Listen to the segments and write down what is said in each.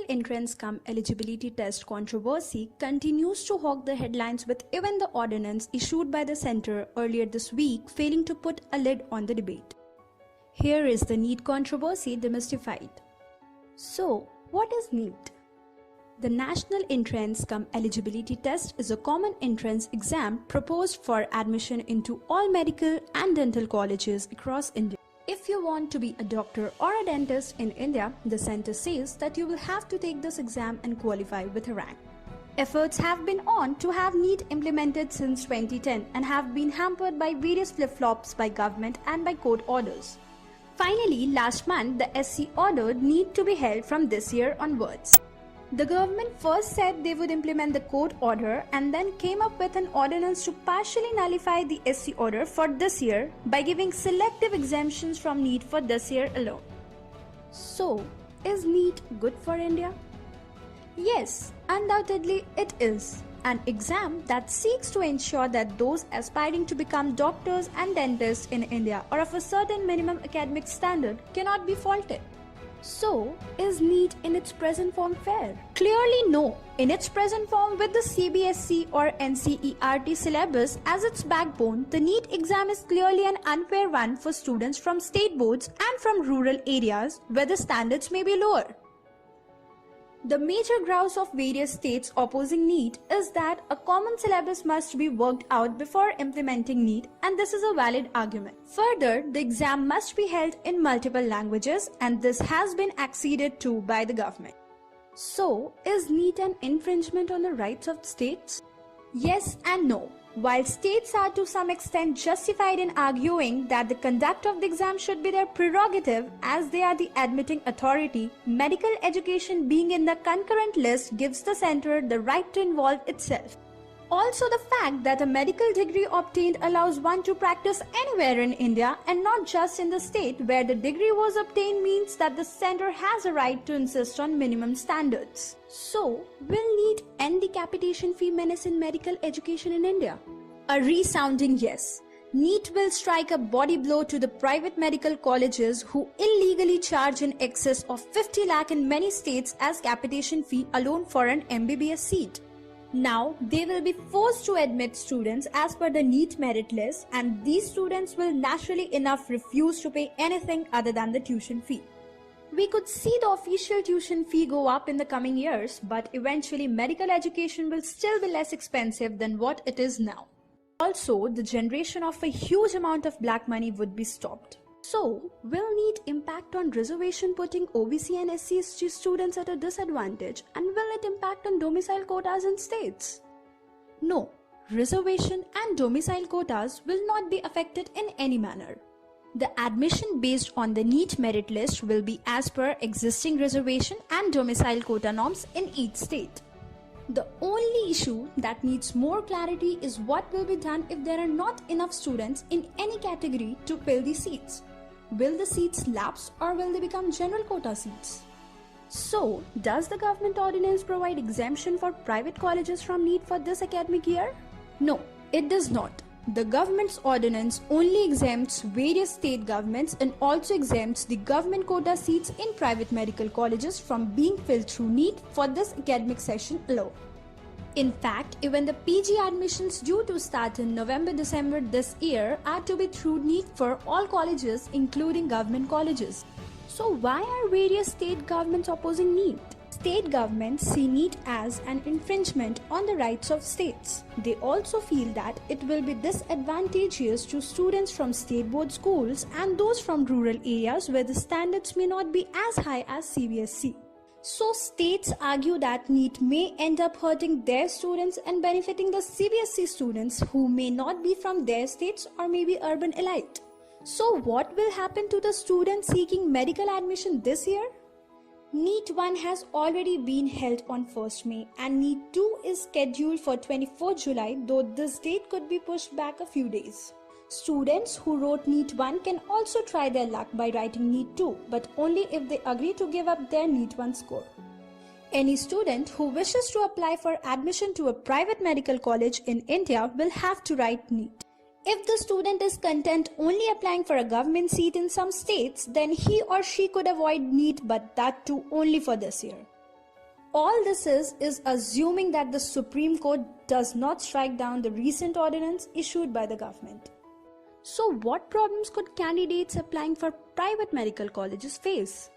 entrance cum eligibility test controversy continues to hog the headlines, with even the ordinance issued by the centre earlier this week failing to put a lid on the debate. Here is the NEET controversy demystified. So, what is NEET? The National Entrance cum Eligibility Test is a common entrance exam proposed for admission into all medical and dental colleges across India. If you want to be a doctor or a dentist in India, the centre says that you will have to take this exam and qualify with a rank. Efforts have been on to have NEET implemented since 2010 and have been hampered by various flip-flops by government and by court orders. Finally, last month, the SC ordered NEET to be held from this year onwards. The government first said they would implement the court order and then came up with an ordinance to partially nullify the SC order for this year by giving selective exemptions from NEET for this year alone. So, is NEET good for India? Yes, undoubtedly it is. An exam that seeks to ensure that those aspiring to become doctors and dentists in India or of a certain minimum academic standard cannot be faulted. So, is NEET in its present form fair? Clearly no. In its present form, with the CBSE or NCERT syllabus as its backbone, the NEET exam is clearly an unfair one for students from state boards and from rural areas where the standards may be lower. The major grouse of various states opposing NEET is that a common syllabus must be worked out before implementing NEET, and this is a valid argument. Further, the exam must be held in multiple languages, and this has been acceded to by the government. So, is NEET an infringement on the rights of states? Yes and no. While states are to some extent justified in arguing that the conduct of the exam should be their prerogative as they are the admitting authority, medical education being in the concurrent list gives the centre the right to involve itself. Also, the fact that a medical degree obtained allows one to practice anywhere in India and not just in the state where the degree was obtained means that the centre has a right to insist on minimum standards. So, will NEET end the capitation fee menace in medical education in India? A resounding yes. NEET will strike a body blow to the private medical colleges who illegally charge in excess of 50 lakh in many states as capitation fee alone for an MBBS seat. Now, they will be forced to admit students as per the NEET merit list, and these students will naturally enough refuse to pay anything other than the tuition fee. We could see the official tuition fee go up in the coming years, but eventually medical education will still be less expensive than what it is now. Also, the generation of a huge amount of black money would be stopped. So, will NEET impact on reservation, putting OBC and SC/ST students at a disadvantage, and will it impact on domicile quotas in states? No, reservation and domicile quotas will not be affected in any manner. The admission based on the NEET merit list will be as per existing reservation and domicile quota norms in each state. The only issue that needs more clarity is what will be done if there are not enough students in any category to fill the seats. Will the seats lapse or will they become general quota seats? So, does the government ordinance provide exemption for private colleges from NEET for this academic year? No, it does not. The government's ordinance only exempts various state governments and also exempts the government quota seats in private medical colleges from being filled through NEET for this academic session alone. In fact, even the PG admissions due to start in November-December this year are to be through NEET for all colleges, including government colleges. So why are various state governments opposing NEET? State governments see NEET as an infringement on the rights of states. They also feel that it will be disadvantageous to students from state board schools and those from rural areas where the standards may not be as high as CBSE. So states argue that NEET may end up hurting their students and benefiting the CBSE students who may not be from their states or may be urban elite. So what will happen to the students seeking medical admission this year? NEET 1 has already been held on 1st May and NEET 2 is scheduled for 24 July, though this date could be pushed back a few days. Students who wrote NEET 1 can also try their luck by writing NEET 2, but only if they agree to give up their NEET 1 score. Any student who wishes to apply for admission to a private medical college in India will have to write NEET. If the student is content only applying for a government seat in some states, then he or she could avoid NEET, but that too only for this year. All this is assuming that the Supreme Court does not strike down the recent ordinance issued by the government. So what problems could candidates applying for private medical colleges face?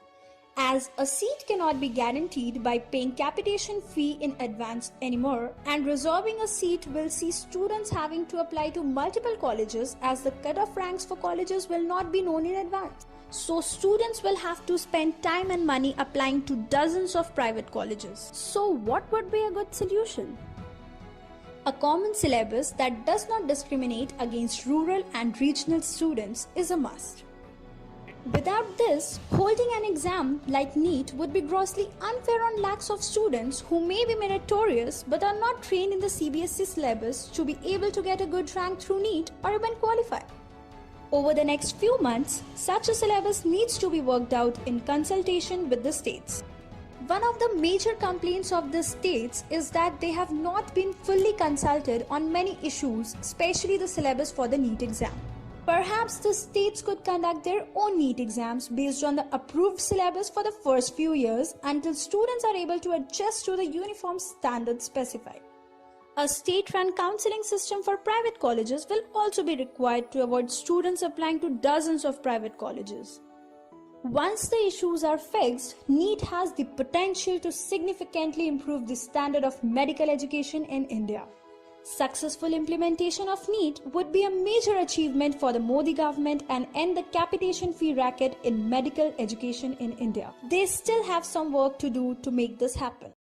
As a seat cannot be guaranteed by paying capitation fee in advance anymore, and reserving a seat will see students having to apply to multiple colleges, as the cutoff ranks for colleges will not be known in advance. So students will have to spend time and money applying to dozens of private colleges. So what would be a good solution? A common syllabus that does not discriminate against rural and regional students is a must. Without this, holding an exam like NEET would be grossly unfair on lakhs of students who may be meritorious but are not trained in the CBSE syllabus to be able to get a good rank through NEET or even qualify. Over the next few months, such a syllabus needs to be worked out in consultation with the states. One of the major complaints of the states is that they have not been fully consulted on many issues, especially the syllabus for the NEET exam. Perhaps the states could conduct their own NEET exams based on the approved syllabus for the first few years until students are able to adjust to the uniform standards specified. A state-run counseling system for private colleges will also be required to avoid students applying to dozens of private colleges. Once the issues are fixed, NEET has the potential to significantly improve the standard of medical education in India. Successful implementation of NEET would be a major achievement for the Modi government and end the capitation fee racket in medical education in India. They still have some work to do to make this happen.